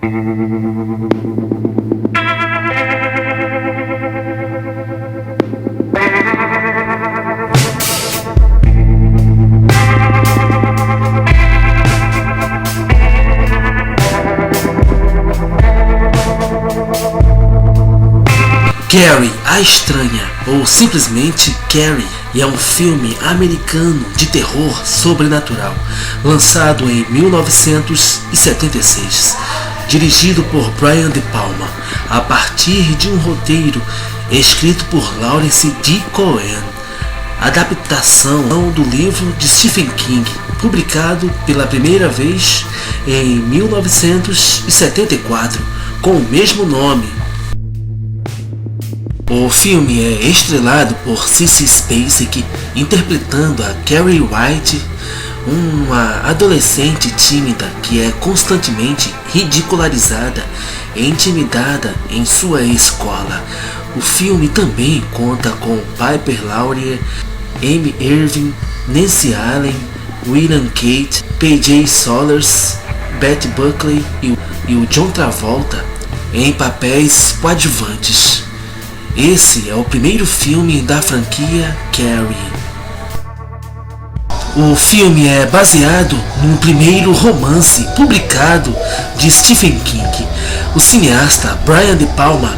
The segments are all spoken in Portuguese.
Carrie, a Estranha, ou simplesmente Carrie, é um filme americano de terror sobrenatural, lançado em 1976, dirigido por Brian De Palma, a partir de um roteiro escrito por Lawrence D. Cohen, adaptação do livro de Stephen King, publicado pela primeira vez em 1974, com o mesmo nome. O filme é estrelado por Sissy Spacek interpretando a Carrie White, uma adolescente tímida que é constantemente ridicularizada e intimidada em sua escola. O filme também conta com Piper Laurie, Amy Irving, Nancy Allen, William Kate, P.J. Sollers, Betty Buckley e o John Travolta em papéis coadjuvantes. Esse é o primeiro filme da franquia Carrie. O filme é baseado num primeiro romance publicado de Stephen King. O cineasta Brian De Palma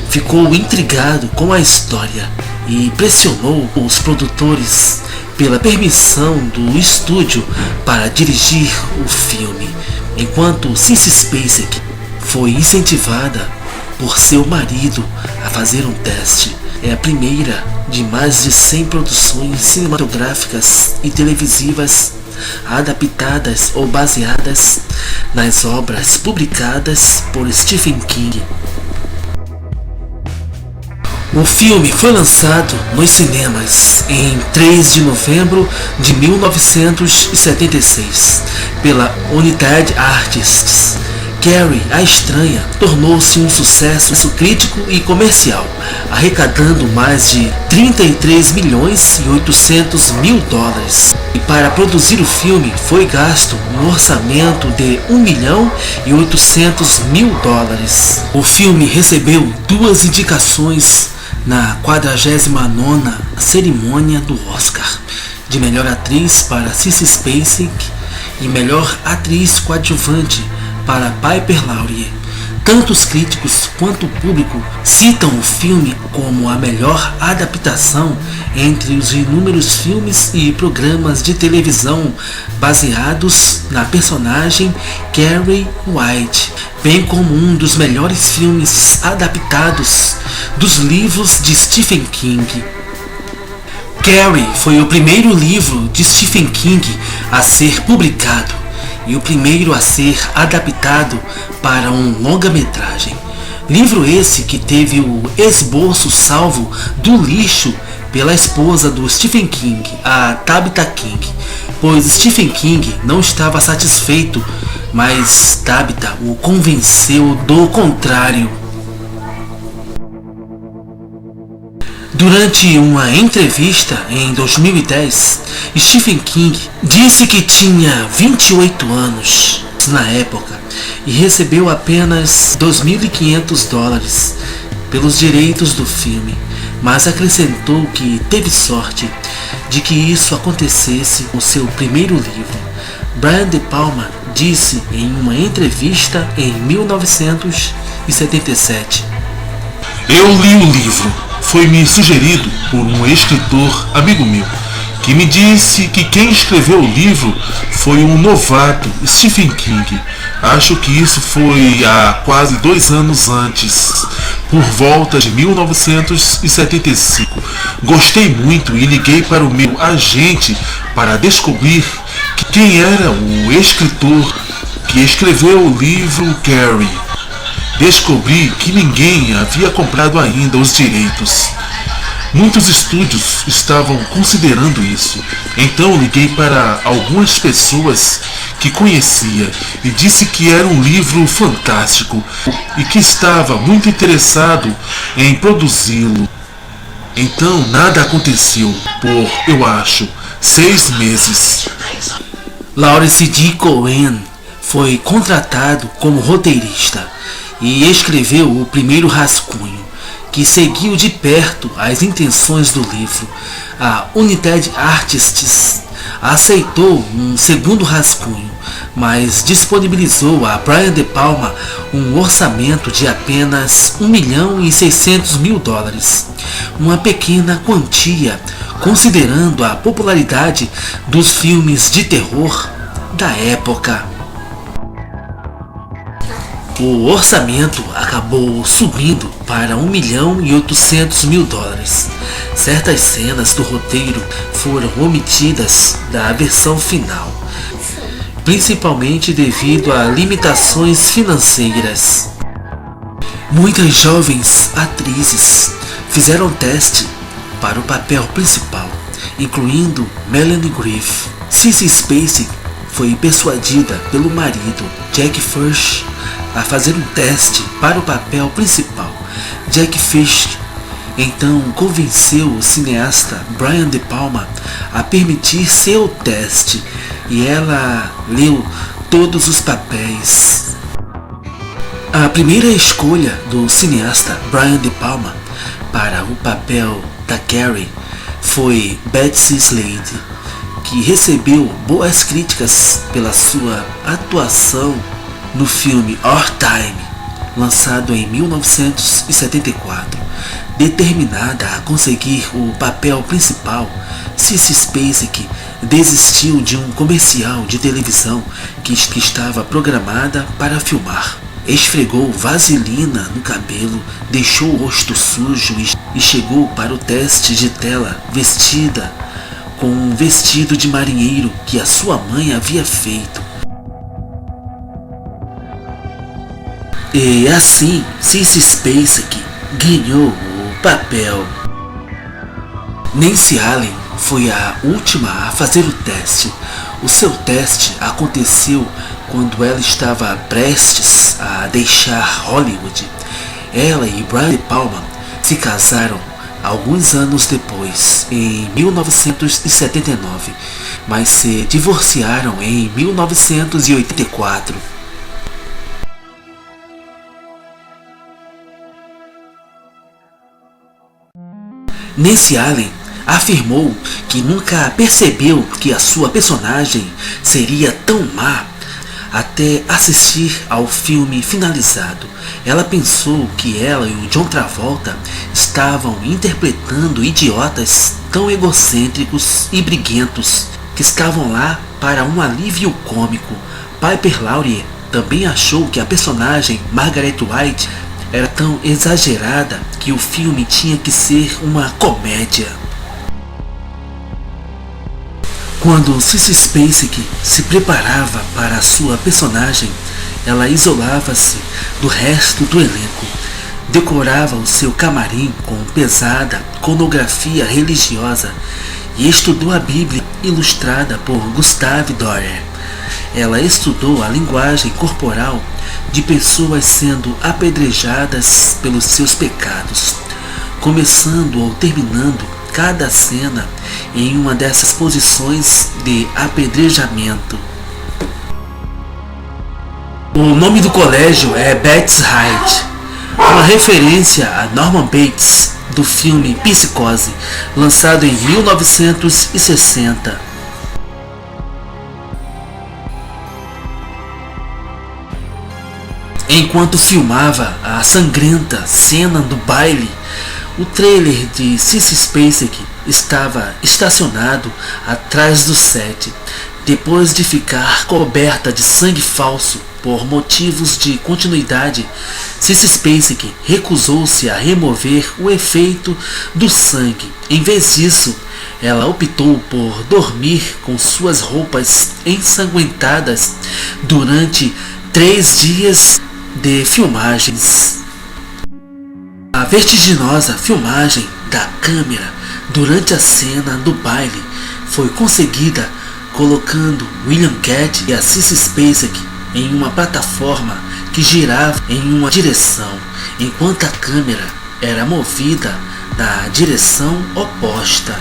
ficou intrigado com a história e pressionou os produtores pela permissão do estúdio para dirigir o filme, enquanto Sissy Spacek foi incentivada por seu marido a fazer um teste. É a primeira de mais de 100 produções cinematográficas e televisivas adaptadas ou baseadas nas obras publicadas por Stephen King. O filme foi lançado nos cinemas em 3 de novembro de 1976 pela United Artists. Carrie, a Estranha, tornou-se um sucesso crítico e comercial, arrecadando mais de 33 milhões e 800 mil dólares. E para produzir o filme foi gasto um orçamento de 1 milhão e 800 mil dólares. O filme recebeu 2 indicações na 49ª cerimônia do Oscar, de melhor atriz para Sissy Spacek e melhor atriz coadjuvante para Piper Laurie. Tanto os críticos quanto o público citam o filme como a melhor adaptação entre os inúmeros filmes e programas de televisão baseados na personagem Carrie White, bem como um dos melhores filmes adaptados dos livros de Stephen King. Carrie foi o primeiro livro de Stephen King a ser publicado e o primeiro a ser adaptado para um longa-metragem. Livro esse que teve o esboço salvo do lixo pela esposa do Stephen King, a Tabitha King, pois Stephen King não estava satisfeito, mas Tabitha o convenceu do contrário. Durante uma entrevista em 2010, Stephen King disse que tinha 28 anos na época e recebeu apenas 2.500 dólares pelos direitos do filme, mas acrescentou que teve sorte de que isso acontecesse com seu primeiro livro. Brian De Palma disse em uma entrevista em 1977: "Eu li o livro. Foi-me sugerido por um escritor amigo meu, que me disse que quem escreveu o livro foi um novato, Stephen King. Acho que isso foi há quase 2 anos antes, por volta de 1975. Gostei muito e liguei para o meu agente para descobrir quem era o escritor que escreveu o livro Carrie. Descobri que ninguém havia comprado ainda os direitos. Muitos estúdios estavam considerando isso. Então liguei para algumas pessoas que conhecia e disse que era um livro fantástico e que estava muito interessado em produzi-lo. Então nada aconteceu por, eu acho, 6 meses. Lawrence D. Cohen foi contratado como roteirista e escreveu o primeiro rascunho, que seguiu de perto as intenções do livro. A United Artists aceitou um segundo rascunho, mas disponibilizou a Brian De Palma um orçamento de apenas $1.600.000, uma pequena quantia considerando a popularidade dos filmes de terror da época. O orçamento acabou subindo para $1.800.000. Certas cenas do roteiro foram omitidas da versão final, principalmente devido a limitações financeiras. Muitas jovens atrizes fizeram teste para o papel principal, incluindo Melanie Griffith. Sissy Spacek foi persuadida pelo marido, Jack Fish, a fazer um teste para o papel principal. Jack Fish então convenceu o cineasta Brian De Palma a permitir seu teste, e ela leu todos os papéis. A primeira escolha do cineasta Brian De Palma para o papel da Carrie foi Betsy Slade, que recebeu boas críticas pela sua atuação no filme Our Time, lançado em 1974. Determinada a conseguir o papel principal, Sissy Spacek desistiu de um comercial de televisão que estava programada para filmar. Esfregou vaselina no cabelo, deixou o rosto sujo e chegou para o teste de tela vestida com um vestido de marinheiro que a sua mãe havia feito. E assim, Sissy Spacek ganhou o papel. Nancy Allen foi a última a fazer o teste. O seu teste aconteceu quando ela estava prestes a deixar Hollywood. Ela e Brian De Palma se casaram alguns anos depois, em 1979, mas se divorciaram em 1984. Nancy Allen afirmou que nunca percebeu que a sua personagem seria tão má até assistir ao filme finalizado. Ela pensou que ela e o John Travolta estavam interpretando idiotas tão egocêntricos e briguentos que estavam lá para um alívio cômico. Piper Laurie também achou que a personagem Margaret White era tão exagerada que o filme tinha que ser uma comédia. Quando Sissy Spacek se preparava para a sua personagem, ela isolava-se do resto do elenco, decorava o seu camarim com pesada conografia religiosa e estudou a Bíblia ilustrada por Gustave Doré. Ela estudou a linguagem corporal de pessoas sendo apedrejadas pelos seus pecados, começando ou terminando cada cena em uma dessas posições de apedrejamento. O nome do colégio é Bates High, uma referência a Norman Bates do filme Psicose, lançado em 1960. Enquanto filmava a sangrenta cena do baile, o trailer de Sissy Spacek estava estacionado atrás do set. Depois de ficar coberta de sangue falso por motivos de continuidade, Sissy Spacek recusou-se a remover o efeito do sangue. Em vez disso, ela optou por dormir com suas roupas ensanguentadas durante 3 dias de filmagens. A vertiginosa filmagem da câmera durante a cena do baile foi conseguida colocando William Katt e a Sissy Spacek em uma plataforma que girava em uma direção, enquanto a câmera era movida na direção oposta.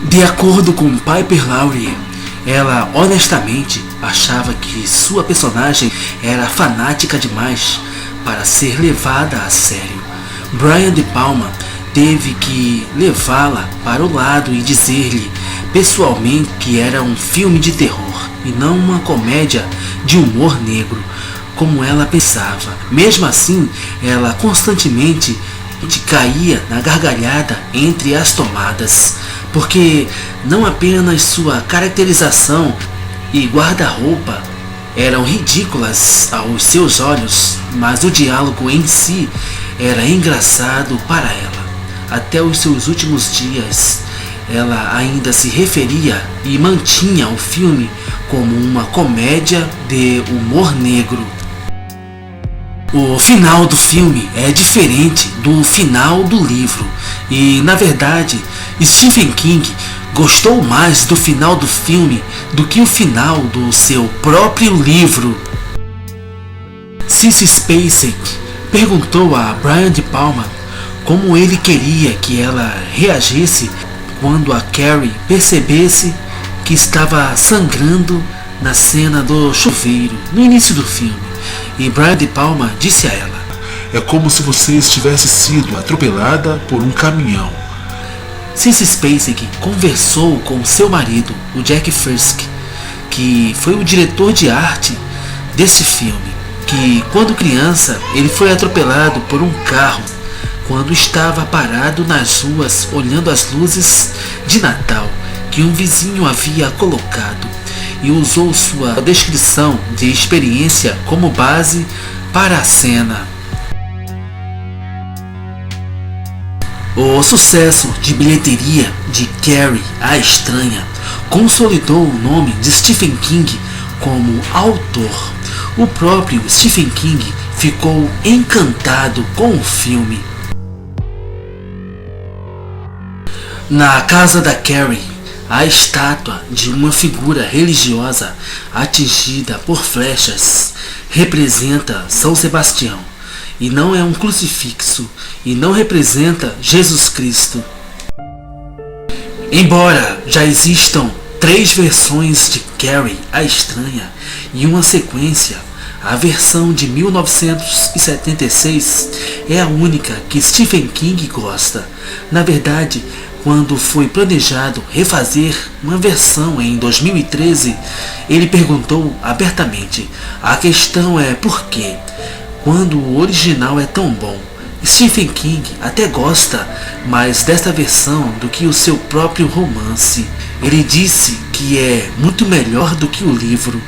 De acordo com Piper Laurie, Ela honestamente achava que sua personagem era fanática demais para ser levada a sério. Brian De Palma teve que levá-la para o lado e dizer-lhe pessoalmente que era um filme de terror e não uma comédia de humor negro, como ela pensava. Mesmo assim, ela constantemente caía na gargalhada entre as tomadas, porque não apenas sua caracterização e guarda-roupa eram ridículas aos seus olhos, mas o diálogo em si era engraçado para ela. Até os seus últimos dias, ela ainda se referia e mantinha o filme como uma comédia de humor negro. O final do filme é diferente do final do livro e, na verdade, Stephen King gostou mais do final do filme do que o final do seu próprio livro. Sissy Spacek perguntou a Brian De Palma como ele queria que ela reagisse quando a Carrie percebesse que estava sangrando na cena do chuveiro no início do filme. E Brian De Palma disse a ela: "É como se você tivesse sido atropelada por um caminhão." Sissy Spacek conversou com seu marido, o Jack Fisk, que foi o diretor de arte desse filme, que quando criança ele foi atropelado por um carro quando estava parado nas ruas olhando as luzes de Natal que um vizinho havia colocado, e usou sua descrição de experiência como base para a cena. O sucesso de bilheteria de Carrie a Estranha consolidou o nome de Stephen King como autor. O próprio Stephen King ficou encantado com o filme. Na casa da Carrie, a estátua de uma figura religiosa atingida por flechas representa São Sebastião, e não é um crucifixo, e não representa Jesus Cristo. Embora já existam 3 versões de Carrie a Estranha e uma sequência, a versão de 1976 é a única que Stephen King gosta. Na verdade, quando foi planejado refazer uma versão em 2013, ele perguntou abertamente: "A questão é por quê? Quando o original é tão bom, Stephen King até gosta mais desta versão do que o seu próprio romance. Ele disse que é muito melhor do que o livro."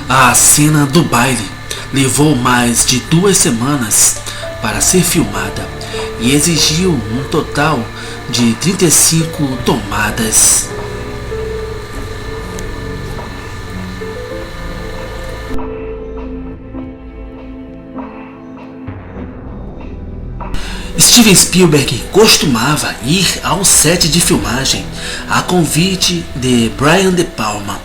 A cena do baile levou mais de 2 semanas para ser filmada e exigiu um total de 35 tomadas. Steven Spielberg costumava ir ao set de filmagem a convite de Brian De Palma,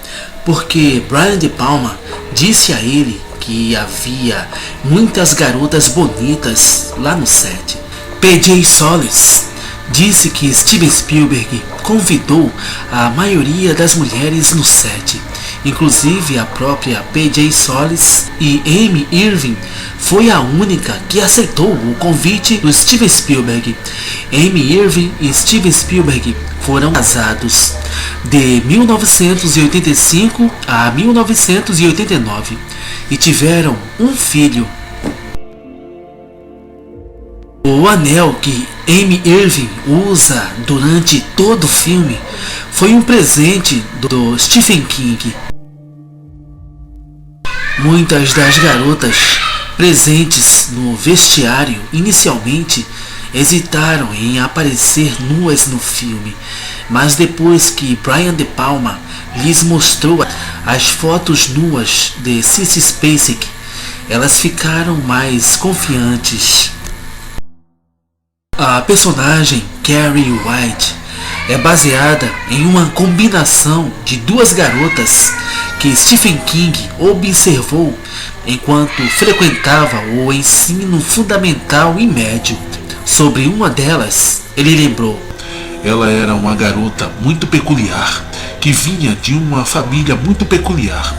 porque Brian De Palma disse a ele que havia muitas garotas bonitas lá no set. P.J. Solis disse que Steven Spielberg convidou a maioria das mulheres no set, inclusive a própria P.J. Solis, e Amy Irving foi a única que aceitou o convite do Steven Spielberg. Amy Irving e Steven Spielberg foram casados de 1985 a 1989 e tiveram um filho. O anel que Amy Irving usa durante todo o filme foi um presente do Stephen King. Muitas das garotas presentes no vestiário inicialmente hesitaram em aparecer nuas no filme, mas depois que Brian De Palma lhes mostrou as fotos nuas de Sissy Spacek, elas ficaram mais confiantes. A personagem Carrie White é baseada em uma combinação de 2 garotas que Stephen King observou enquanto frequentava o ensino fundamental e médio. Sobre uma delas, ele lembrou: Ela era uma garota muito peculiar, que vinha de uma família muito peculiar.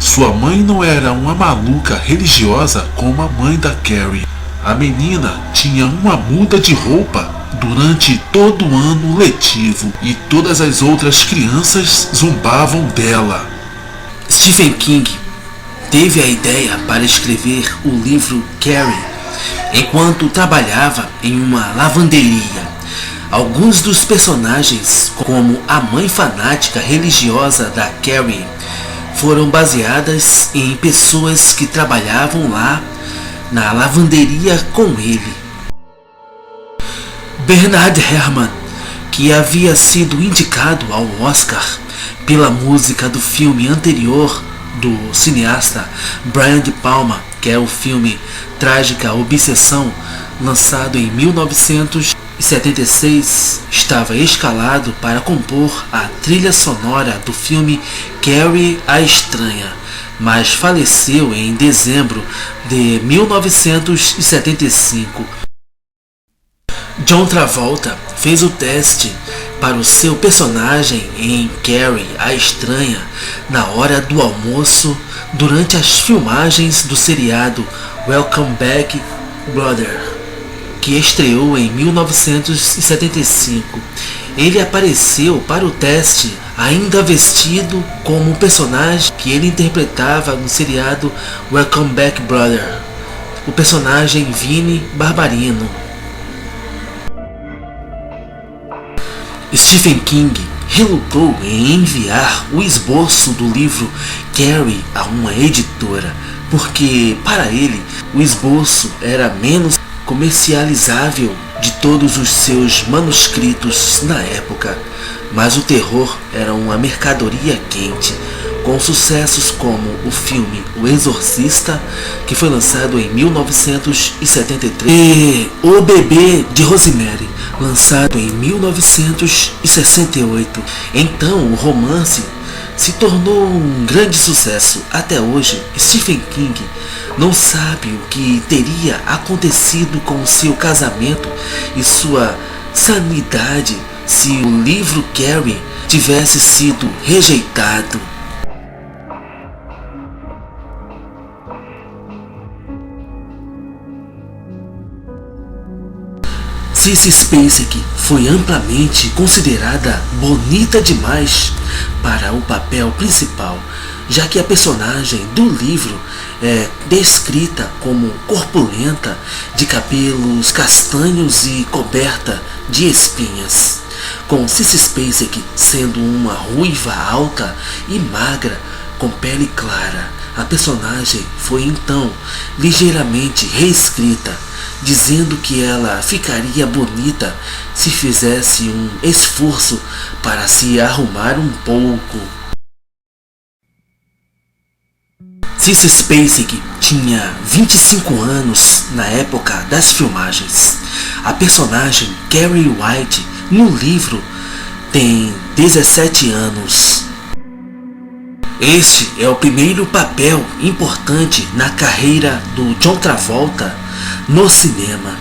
Sua mãe não era uma maluca religiosa como a mãe da Carrie. A menina tinha uma muda de roupa durante todo o ano letivo e todas as outras crianças zombavam dela. Stephen King teve a ideia para escrever o livro Carrie enquanto trabalhava em uma lavanderia. Alguns dos personagens, como a mãe fanática religiosa da Carrie, foram baseadas em pessoas que trabalhavam lá na lavanderia com ele. Bernard Herrmann, que havia sido indicado ao Oscar pela música do filme anterior do cineasta Brian De Palma, que é o filme Trágica Obsessão, lançado em 1976, estava escalado para compor a trilha sonora do filme Carrie a Estranha, mas faleceu em dezembro de 1975. John Travolta fez o teste para o seu personagem em Carrie a Estranha na hora do almoço durante as filmagens do seriado Welcome Back, Brother, que estreou em 1975. Ele apareceu para o teste ainda vestido como o personagem que ele interpretava no seriado Welcome Back, Brother, o personagem Vinnie Barbarino. Stephen King relutou em enviar o esboço do livro Carrie a uma editora, porque para ele o esboço era menos comercializável de todos os seus manuscritos na época, mas o terror era uma mercadoria quente, com sucessos como o filme O Exorcista, que foi lançado em 1973, e O Bebê de Rosemary, lançado em 1968. Então o romance se tornou um grande sucesso. Até hoje, Stephen King não sabe o que teria acontecido com seu casamento e sua sanidade se o livro Carrie tivesse sido rejeitado. Sissy Spacek foi amplamente considerada bonita demais para o papel principal, já que a personagem do livro é descrita como corpulenta, de cabelos castanhos e coberta de espinhas, com Sissy Spacek sendo uma ruiva alta e magra com pele clara. A personagem foi então ligeiramente reescrita, dizendo que ela ficaria bonita se fizesse um esforço para se arrumar um pouco. Sissy Spacek tinha 25 anos na época das filmagens. A personagem Carrie White no livro tem 17 anos. Este é o primeiro papel importante na carreira do John Travolta no cinema.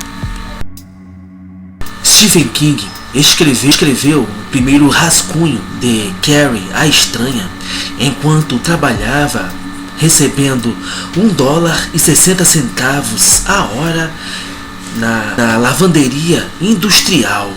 Stephen King escreveu o primeiro rascunho de Carrie a Estranha enquanto trabalhava, recebendo $1,60 a hora na lavanderia industrial.